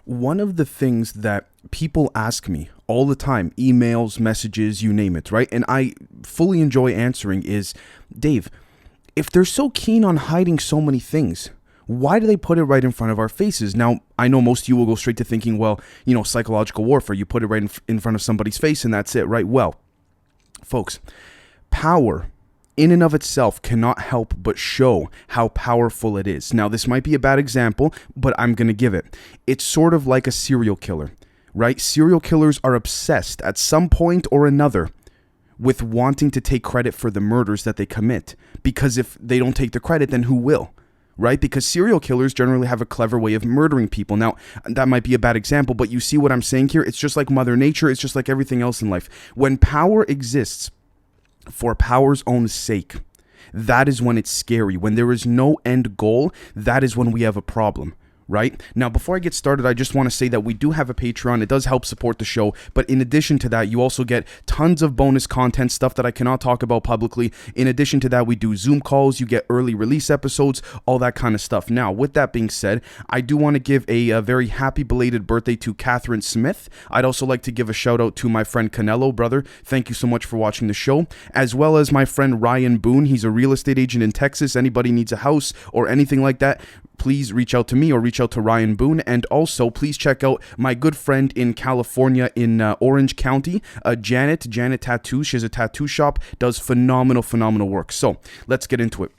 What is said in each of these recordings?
One of the things that people ask me all the time, emails, messages, you name it, right? And I fully enjoy answering is, Dave, if they're so keen on hiding so many things, why do they put it right in front of our faces? Now, I know most of you will go straight to thinking, well, psychological warfare, you put it right in front of somebody's face and that's it, right? Well, folks, power in and of itself cannot help but show how powerful it is. Now, this might be a bad example, but I'm going to give it. It's sort of like a serial killer, right? Serial killers are obsessed at some point or another with wanting to take credit for the murders that they commit. Because if they don't take the credit, then who will? Right? Because serial killers generally have a clever way of murdering people. Now, that might be a bad example, but you see what I'm saying here? It's just like Mother Nature. It's just like everything else in life. When power exists for power's own sake, that is when it's scary. When there is no end goal, that is when we have a problem. Right? Now, before I get started, I just want to say that we do have a Patreon. It does help support the show. But in addition to that, you also get tons of bonus content, stuff that I cannot talk about publicly. In addition to that, we do Zoom calls. You get early release episodes, all that kind of stuff. Now, with that being said, I do want to give a very happy belated birthday to Catherine Smith. I'd also like to give a shout out to my friend Canelo, brother. Thank you so much for watching the show. As well as my friend Ryan Boone. He's a real estate agent in Texas. Anybody needs a house or anything like that, please reach out to me or reach out to Ryan Boone. And also, please check out my good friend in California in Orange County, Janet Tattoos. She has a tattoo shop, does phenomenal work. So let's get into it.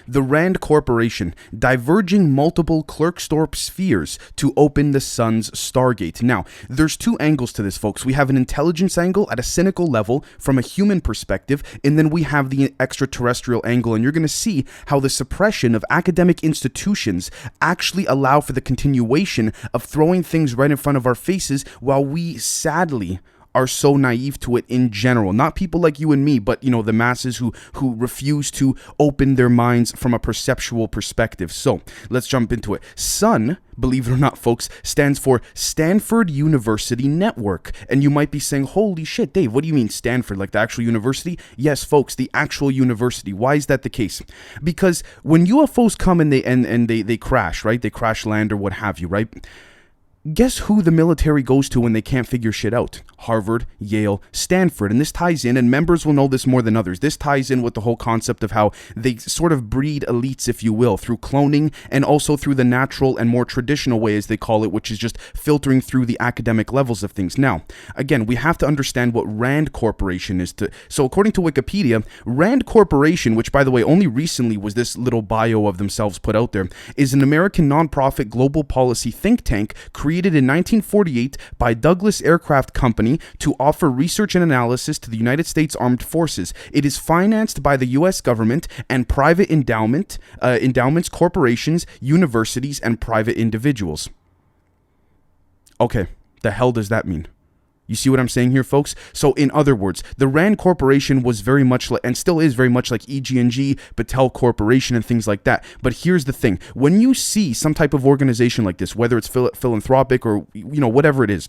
The RAND Corporation, diverging multiple Clerkstorp spheres to open the sun's Stargate. Now, there's two angles to this, folks. We have an intelligence angle at a cynical level from a human perspective, and then we have the extraterrestrial angle, and you're going to see how the suppression of academic institutions actually allow for the continuation of throwing things right in front of our faces while we sadly are so naive to it in general. Not people like you and me, but the masses who refuse to open their minds from a perceptual perspective. So let's jump into it. S.U.N, believe it or not, folks, stands for Stanford University Network. And you might be saying, holy shit, Dave, what do you mean Stanford, like the actual university? Yes, folks, the actual university. Why is that the case? Because when UFOs come and they crash, right? They crash land or what have you, right? Guess who the military goes to when they can't figure shit out? Harvard, Yale, Stanford. And this ties in, and members will know this more than others, this ties in with the whole concept of how they sort of breed elites, if you will, through cloning and also through the natural and more traditional way, as they call it, which is just filtering through the academic levels of things. Now, again, we have to understand what RAND Corporation is. So according to Wikipedia, RAND Corporation, which by the way, only recently was this little bio of themselves put out there, is an American nonprofit global policy think tank created in 1948 by Douglas Aircraft Company to offer research and analysis to the United States Armed Forces. It is financed by the U.S. government and private endowments, corporations, universities, and private individuals. Okay, the hell does that mean? You see what I'm saying here, folks? So in other words, the RAND Corporation was very much like, and still is very much like EG&G, Battelle Corporation, and things like that. But here's the thing. When you see some type of organization like this, whether it's philanthropic or, whatever it is,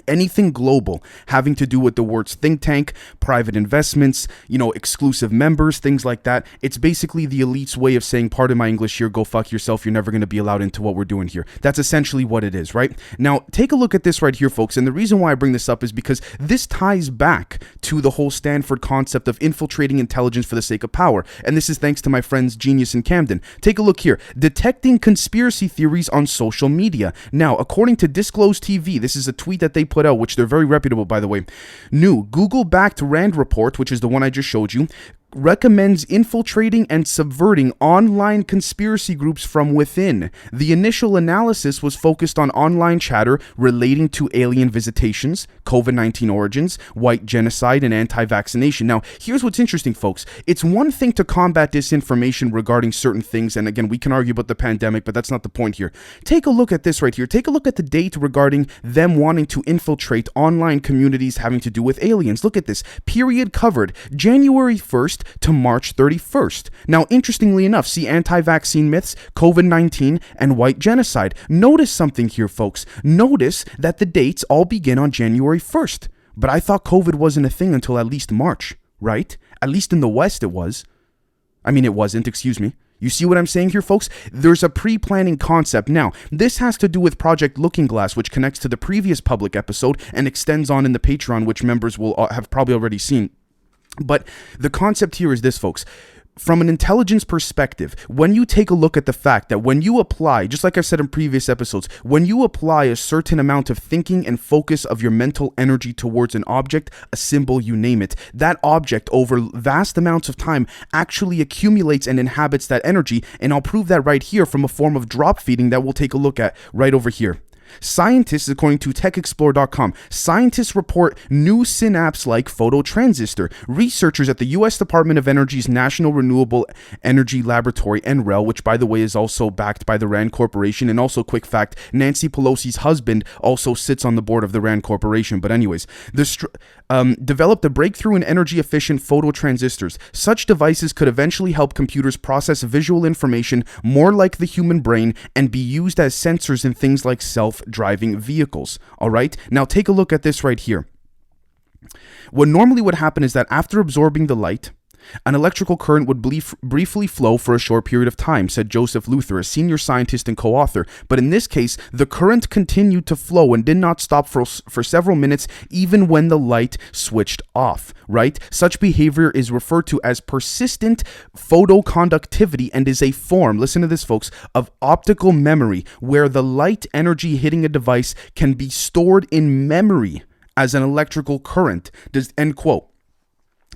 anything global having to do with the words think tank, private investments, exclusive members, things like that. It's basically the elite's way of saying, pardon my English here, go fuck yourself. You're never going to be allowed into what we're doing here. That's essentially what it is, right? Now, take a look at this right here, folks. And the reason why I bring this up is because this ties back to the whole Stanford concept of infiltrating intelligence for the sake of power. And this is thanks to my friends Genius and Camden. Take a look here. Detecting conspiracy theories on social media. Now, according to Disclosed TV, this is a tweet that they put out, which they're very reputable, by the way. New Google-backed RAND report, which is the one I just showed you, recommends infiltrating and subverting online conspiracy groups from within. The initial analysis was focused on online chatter relating to alien visitations, COVID-19 origins, white genocide, and anti-vaccination. Now, here's what's interesting, folks. It's one thing to combat disinformation regarding certain things, and again, we can argue about the pandemic, but that's not the point here. Take a look at this right here. Take a look at the date regarding them wanting to infiltrate online communities having to do with aliens. Look at this. Period covered January 1st to March 31st. Now, interestingly enough, see anti-vaccine myths, COVID-19, and white genocide. Notice something here, folks. Notice that the dates all begin on January 1st. But I thought COVID wasn't a thing until at least March, right? At least in the West it was. I mean, it wasn't, excuse me. You see what I'm saying here, folks? There's a pre-planning concept. Now, this has to do with Project Looking Glass, which connects to the previous public episode and extends on in the Patreon, which members will have probably already seen. But the concept here is this, folks. From an intelligence perspective, when you take a look at the fact that when you apply, just like I've said in previous episodes, when you apply a certain amount of thinking and focus of your mental energy towards an object, a symbol, you name it, that object over vast amounts of time actually accumulates and inhabits that energy. And I'll prove that right here from a form of drop feeding that we'll take a look at right over here. Scientists, according to techexplore.com, scientists report new synapse-like phototransistor. Researchers at the U.S. Department of Energy's National Renewable Energy Laboratory, NREL, which by the way is also backed by the RAND Corporation, and also, quick fact, Nancy Pelosi's husband also sits on the board of the RAND Corporation. But anyways, developed a breakthrough in energy-efficient phototransistors. Such devices could eventually help computers process visual information more like the human brain and be used as sensors in things like self-driving vehicles. All right, now take a look at this right here. What normally would happen is that after absorbing the light, an electrical current would briefly flow for a short period of time, said Joseph Luther, a senior scientist and co-author. But in this case, the current continued to flow and did not stop for several minutes, even when the light switched off, right? Such behavior is referred to as persistent photoconductivity and is a form, listen to this, folks, of optical memory, where the light energy hitting a device can be stored in memory as an electrical current, end quote.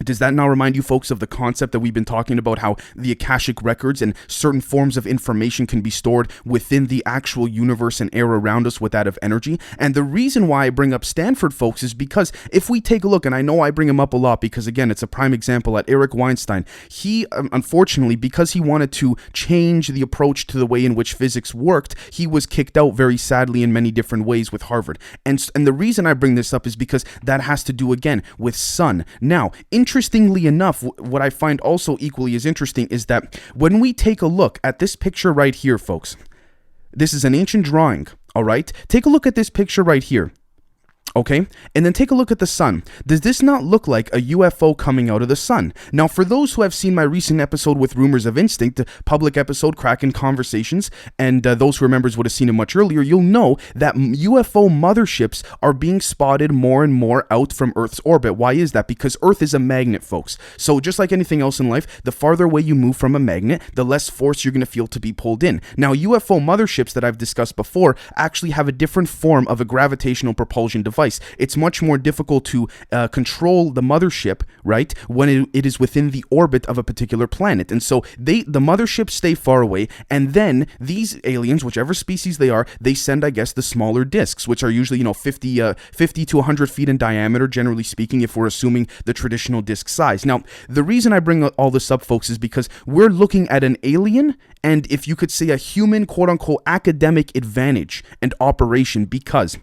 Does that now remind you, folks, of the concept that we've been talking about, how the Akashic records and certain forms of information can be stored within the actual universe and air around us with that of energy? And the reason why I bring up Stanford, folks, is because if we take a look, and I know I bring him up a lot because, again, it's a prime example at Eric Weinstein. He, unfortunately, because he wanted to change the approach to the way in which physics worked, he was kicked out very sadly in many different ways with Harvard. And the reason I bring this up is because that has to do, again, with S.U.N. Now, interestingly enough, what I find also equally as interesting is that when we take a look at this picture right here, folks, this is an ancient drawing, all right? Take a look at this picture right here. Okay, and then take a look at the sun. Does this not look like a UFO coming out of the sun? Now, for those who have seen my recent episode with Rumors of Instinct, the public episode, Kraken Conversations, and those who are members would have seen it much earlier, you'll know that UFO motherships are being spotted more and more out from Earth's orbit. Why is that? Because Earth is a magnet, folks. So just like anything else in life, the farther away you move from a magnet, the less force you're going to feel to be pulled in. Now, UFO motherships that I've discussed before actually have a different form of a gravitational propulsion device. It's much more difficult to control the mothership, right, when it is within the orbit of a particular planet. And so the motherships stay far away, and then these aliens, whichever species they are, they send, I guess, the smaller discs, which are usually, 50 to 100 feet in diameter, generally speaking, if we're assuming the traditional disc size. Now, the reason I bring all this up, folks, is because we're looking at an alien and, if you could say, a human, quote-unquote, academic advantage and operation, because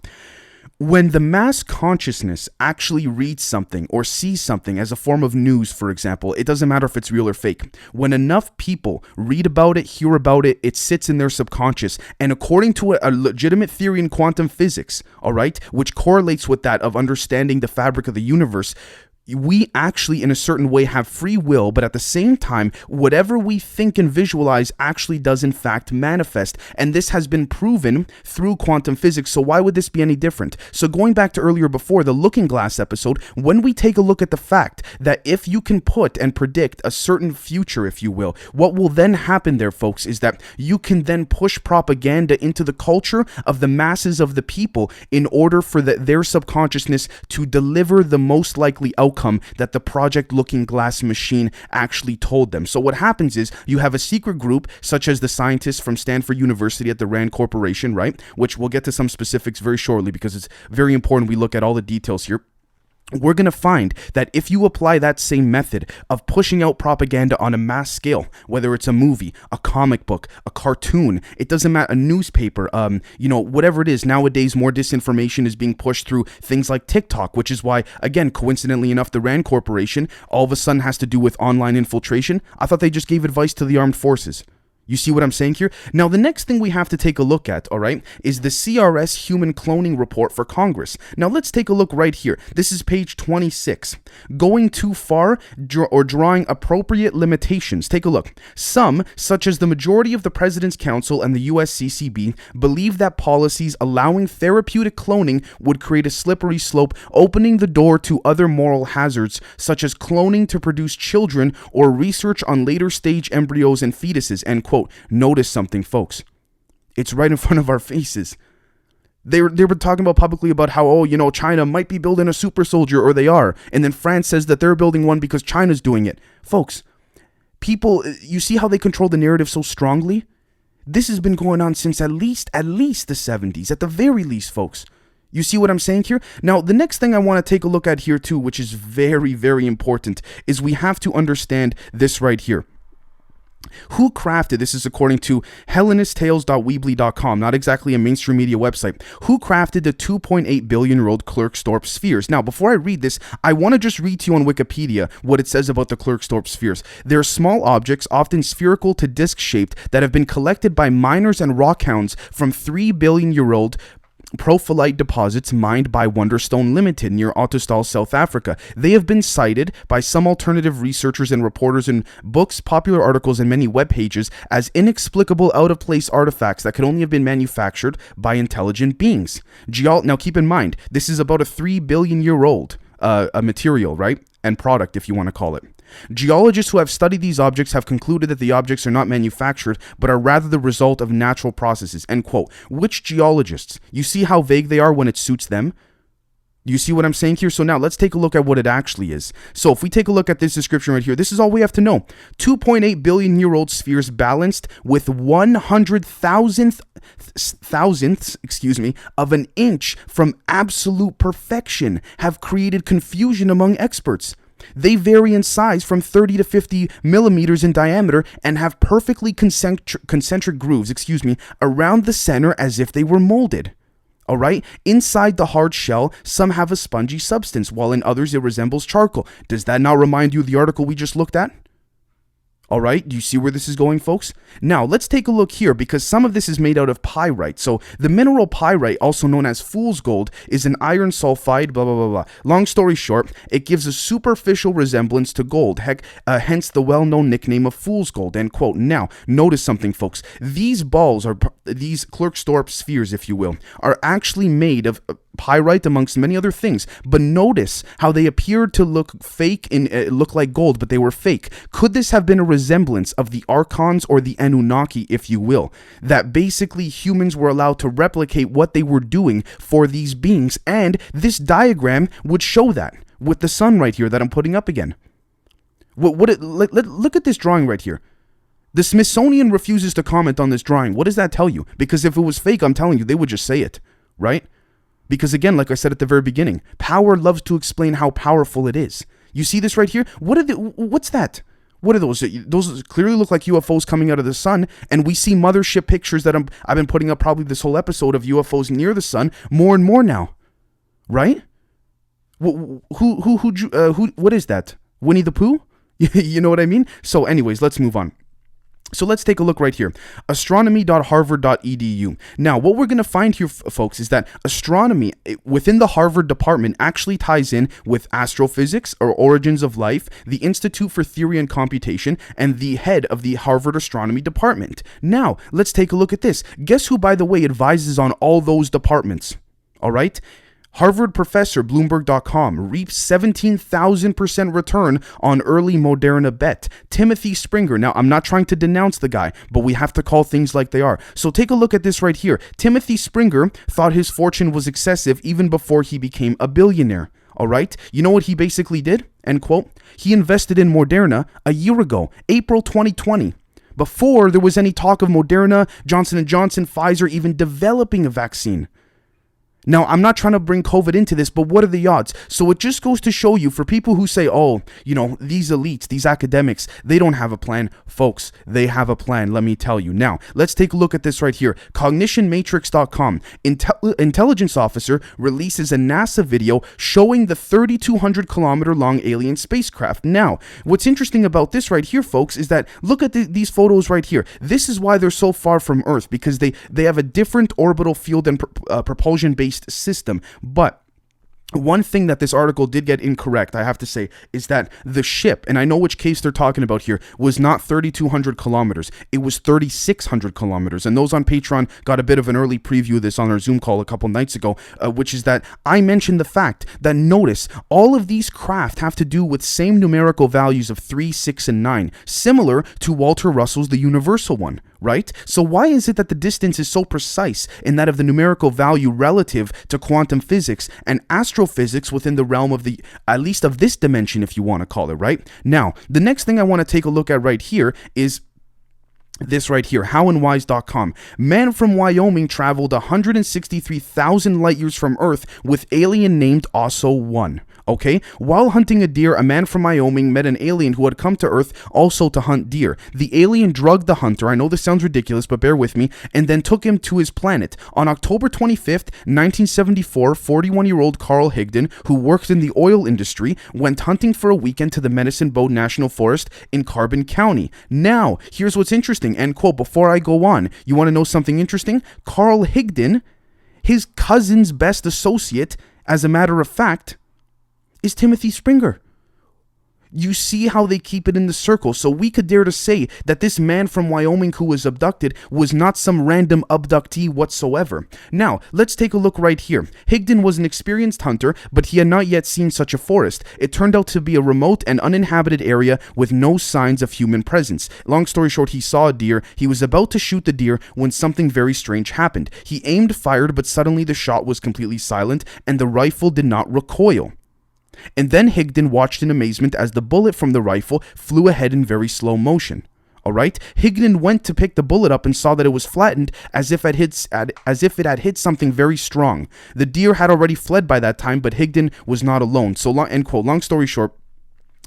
when the mass consciousness actually reads something or sees something as a form of news, for example, it doesn't matter if it's real or fake. When enough people read about it, hear about it, it sits in their subconscious. And according to a legitimate theory in quantum physics, all right, which correlates with that of understanding the fabric of the universe, we actually, in a certain way, have free will, but at the same time, whatever we think and visualize actually does, in fact, manifest. And this has been proven through quantum physics, so why would this be any different? So going back to earlier before, the Looking Glass episode, when we take a look at the fact that if you can put and predict a certain future, if you will, what will then happen there, folks, is that you can then push propaganda into the culture of the masses of the people in order for their subconsciousness to deliver the most likely outcome that the Project Looking Glass machine actually told them. So what happens is you have a secret group, such as the scientists from Stanford University at the RAND Corporation, right? Which we'll get to some specifics very shortly because it's very important we look at all the details here. We're going to find that if you apply that same method of pushing out propaganda on a mass scale, whether it's a movie, a comic book, a cartoon, it doesn't matter, a newspaper, whatever it is, nowadays more disinformation is being pushed through things like TikTok, which is why, again, coincidentally enough, the RAND Corporation all of a sudden has to do with online infiltration. I thought they just gave advice to the armed forces. You see what I'm saying here? Now, the next thing we have to take a look at, all right, is the CRS Human Cloning Report for Congress. Now, let's take a look right here. This is page 26. Going too far or drawing appropriate limitations. Take a look. Some, such as the majority of the President's Council and the USCCB, believe that policies allowing therapeutic cloning would create a slippery slope, opening the door to other moral hazards, such as cloning to produce children or research on later stage embryos and fetuses, end quote. Notice something, folks. It's right in front of our faces. They were talking about publicly about how, oh, you know, China might be building a super soldier, or they are. And then France says that they're building one because China's doing it. Folks, people, you see how they control the narrative so strongly? This has been going on since at least the 70s, at the very least, folks. You see what I'm saying here? Now, the next thing I want to take a look at here too, which is very, very important, is we have to understand this right here. Who crafted, this is according to hellenisttales.weebly.com, not exactly a mainstream media website, who crafted the 2.8 billion-year-old Klerksdorp spheres? Now, before I read this, I want to just read to you on Wikipedia what it says about the Klerksdorp spheres. They're small objects, often spherical to disc-shaped, that have been collected by miners and rockhounds from 3 billion-year-old prophyllite deposits mined by Wonderstone Limited near Ottosdal, South Africa. They have been cited by some alternative researchers and reporters in books, popular articles, and many web pages as inexplicable, out-of-place artifacts that could only have been manufactured by intelligent beings. Now keep in mind, this is about a 3 billion-year-old material, right? And product, if you want to call it. Geologists who have studied these objects have concluded that the objects are not manufactured, but are rather the result of natural processes, end quote. Which geologists? You see how vague they are when it suits them? You see what I'm saying here? So now let's take a look at what it actually is. So if we take a look at this description right here, this is all we have to know. 2.8 billion-year-old spheres balanced with 100,000 thousandths of an inch from absolute perfection have created confusion among experts. They vary in size from 30 to 50 millimeters in diameter and have perfectly concentric grooves, around the center as if they were molded. All right. Inside the hard shell, some have a spongy substance, while in others it resembles charcoal. Does that not remind you of the article we just looked at? All right, do you see where this is going, folks? Now, let's take a look here, because some of this is made out of pyrite. So, the mineral pyrite, also known as fool's gold, is an iron sulfide, blah, blah, blah, blah. Long story short, it gives a superficial resemblance to gold, hence the well-known nickname of fool's gold, end quote. Now, notice something, folks. These balls, these Klerksdorp spheres, if you will, are actually made of pyrite amongst many other things, but notice how they appeared to look fake and look like gold, but they were fake. Could this have been a resemblance of the Archons or the Anunnaki, if you will, that basically humans were allowed to replicate what they were doing for these beings? And this diagram would show that with the sun right here that I'm putting up again. Look at this drawing right here. The Smithsonian refuses to comment on this drawing. What does that tell you? Because if it was fake, I'm telling you, they would just say it, right? Because again, like I said at the very beginning, power loves to explain how powerful it is. You see this right here? What's that? What are those? Those clearly look like UFOs coming out of the sun, and we see mothership pictures that I've been putting up probably this whole episode of UFOs near the sun more and more now, right? What is that? Winnie the Pooh? You know what I mean? So anyways, let's move on. So let's take a look right here. Astronomy.harvard.edu. Now, what we're going to find here, folks, is that astronomy within the Harvard department actually ties in with astrophysics, or origins of life, the Institute for Theory and Computation, and the head of the Harvard astronomy department. Now, let's take a look at this. Guess who, by the way, advises on all those departments? All right? Harvard professor, Bloomberg.com, reaps 17,000% return on early Moderna bet. Timothy Springer. Now, I'm not trying to denounce the guy, but we have to call things like they are. So take a look at this right here. Timothy Springer thought his fortune was excessive even before he became a billionaire. All right? You know what he basically did? End quote. He invested in Moderna a year ago, April 2020. Before there was any talk of Moderna, Johnson & Johnson, Pfizer even developing a vaccine. Now, I'm not trying to bring COVID into this, but what are the odds? So it just goes to show you, for people who say, oh, these elites, these academics, they don't have a plan. Folks, they have a plan, let me tell you. Now, let's take a look at this right here. Cognitionmatrix.com. Intelligence officer releases a NASA video showing the 3,200 kilometer long alien spacecraft. Now, what's interesting about this right here, folks, is that look at these photos right here. This is why they're so far from Earth, because they have a different orbital field and propulsion-based system. But one thing that this article did get incorrect, I have to say, is that the ship, and I know which case they're talking about here, was not 3,200 kilometers. It was 3,600 kilometers. And those on Patreon got a bit of an early preview of this on our Zoom call a couple nights ago, which is that I mentioned the fact that, notice, all of these craft have to do with same numerical values of 3, 6, and 9, similar to Walter Russell's The Universal One, right? So why is it that the distance is so precise in that of the numerical value relative to quantum physics and astrophysics within the realm of the, at least of this dimension, if you want to call it, right? Now, the next thing I want to take a look at right here is this right here, howandwise.com. Man from Wyoming traveled 163,000 light years from Earth with alien named S.U.N. Okay, while hunting a deer, a man from Wyoming met an alien who had come to Earth also to hunt deer. The alien drugged the hunter, I know this sounds ridiculous, but bear with me, and then took him to his planet. On October 25th, 1974, 41-year-old Carl Higdon, who worked in the oil industry, went hunting for a weekend to the Medicine Bow National Forest in Carbon County. Now, here's what's interesting, end quote, before I go on. You want to know something interesting? Carl Higdon, his cousin's best associate, as a matter of fact, is Timothy Springer. You see how they keep it in the circle. So we could dare to say that this man from Wyoming who was abducted was not some random abductee whatsoever. Now, let's take a look right here. Higdon was an experienced hunter, but he had not yet seen such a forest. It turned out to be a remote and uninhabited area with no signs of human presence. Long story short, he saw a deer. He was about to shoot the deer when something very strange happened. He aimed, fired, but suddenly the shot was completely silent and the rifle did not recoil. And then Higdon watched in amazement as the bullet from the rifle flew ahead in very slow motion. Alright? Higdon went to pick the bullet up and saw that it was flattened as if it had hit something very strong. The deer had already fled by that time, but Higdon was not alone. So, end quote. Long story short,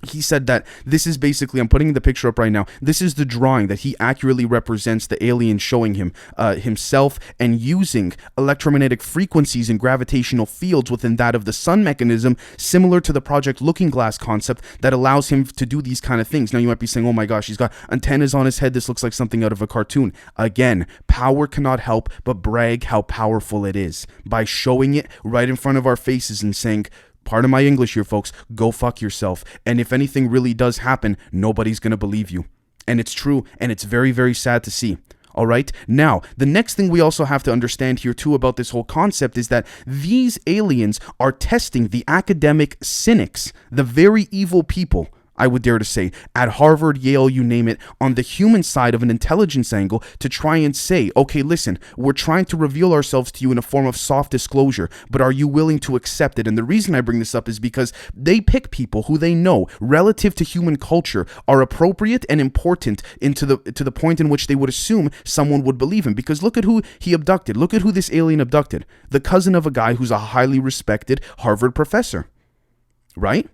he said that this is basically, I'm putting the picture up right now, this is the drawing that he accurately represents the alien showing him himself and using electromagnetic frequencies and gravitational fields within that of the sun mechanism, similar to the Project Looking Glass concept that allows him to do these kind of things. Now you might be saying, oh my gosh, he's got antennas on his head, this looks like something out of a cartoon. Again, power cannot help but brag how powerful it is by showing it right in front of our faces and saying, pardon my English here, folks, go fuck yourself. And if anything really does happen, nobody's going to believe you. And it's true, and it's very, very sad to see. All right? Now, the next thing we also have to understand here, too, about this whole concept is that these aliens are testing the academic cynics, the very evil people, I would dare to say, at Harvard, Yale, you name it, on the human side of an intelligence angle to try and say, okay, listen, we're trying to reveal ourselves to you in a form of soft disclosure, but are you willing to accept it? And the reason I bring this up is because they pick people who they know, relative to human culture, are appropriate and important to the point in which they would assume someone would believe him. Because look at who he abducted. Look at who this alien abducted. The cousin of a guy who's a highly respected Harvard professor. Right?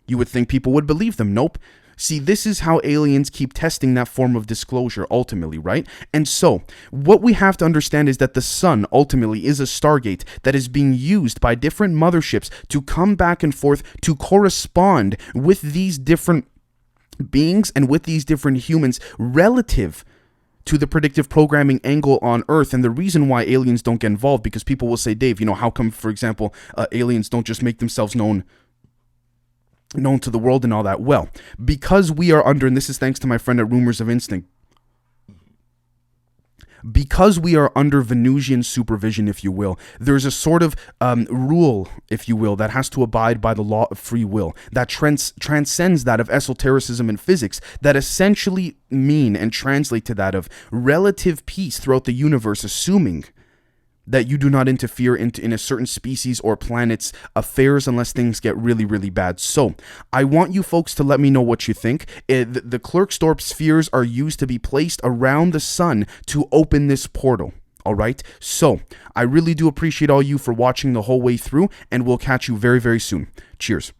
You would think people would believe them. Nope. See, this is how aliens keep testing that form of disclosure ultimately, right? And so, what we have to understand is that the sun ultimately is a Stargate that is being used by different motherships to come back and forth to correspond with these different beings and with these different humans relative to the predictive programming angle on Earth. And the reason why aliens don't get involved, because people will say, Dave, how come, for example, aliens don't just make themselves known to the world and all that? Well, because we are under, and this is thanks to my friend at Rumors of Instinct, because we are under Venusian supervision, if you will, there's a sort of rule, if you will, that has to abide by the law of free will that transcends that of esotericism and physics, that essentially mean and translate to that of relative peace throughout the universe, assuming that you do not interfere in a certain species or planet's affairs unless things get really, really bad. So, I want you folks to let me know what you think. The Clerkstorp spheres are used to be placed around the sun to open this portal. All right. So I really do appreciate all you for watching the whole way through, and we'll catch you very, very soon. Cheers.